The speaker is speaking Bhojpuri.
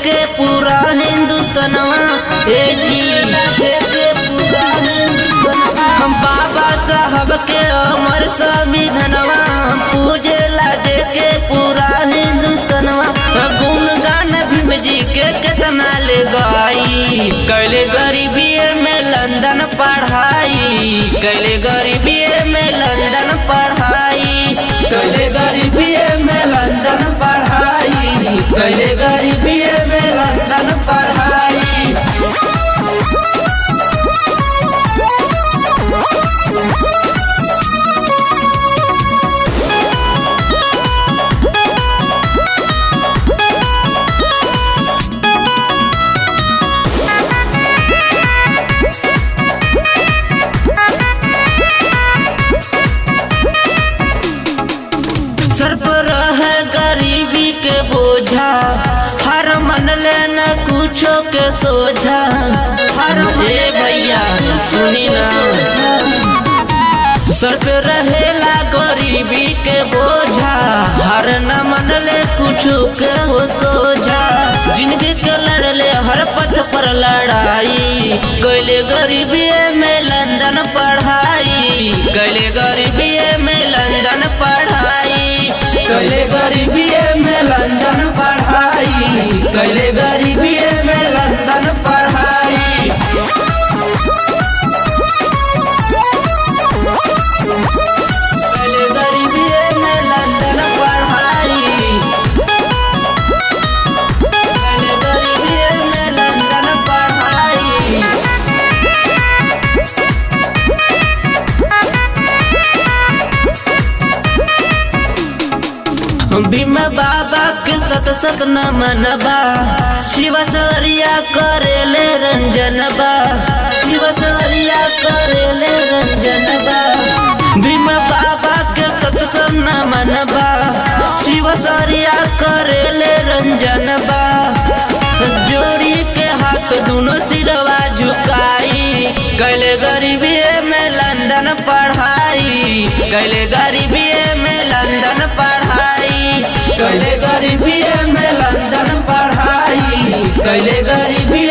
के पूरा हिंदुस्तानवा ए जी के पूरा हिंदुस्तानवा। हम बाबा साहब के अमर संविधानवा हम पूजे लाजे के पूरा हिंदुस्तानवा। गुणगान भीम जी के कितना ले गाई, कैले गरीबी में लंदन पढ़ाई, कैले गरीबी में लंदन पढ़ाई, कैले गरीबी में लंदन पढ़ाई, कैले गरीबी में लंदन पढ़ाई। सर पर है गरीबी के बोझा, हर मन लेना कुछो के सोझा, हर ए भैया सुनी ना। सर पे रहेला गरीबी के बोझा, हर न मन ले कुछो के हो सोझा। जिंदगी के लड़ले हर पथ पर लड़ाई, कैले गरीबी में लंदन पढ़ाई, कैले गरीबी में लंदन पढ़ाई, कैले गरीबी में लंदन पढ़ाई, कैले गरीबी में लंदन पढ़ाई। कैले गरीबी में लंदन पढ़ाई, कैले गरीबी में लंदन पढ़ाई। भीम बाबा के सत सत नमन बा, शिव सवरिया करेले रंजन बा, शिव सवरिया करेले रंजन बा। भीम बाबा के सत सत नमन बा, शिव सवरिया करेले रंजन बा। जोड़ी के हाथ दोनों सिरवा झुकाई, कैले गरीबी में लंदन पढ़ाई, कैले गरीबी में लंदन पढ़ाई, कैले गरीबी में लंदन पढ़ाई, कैले गरीबी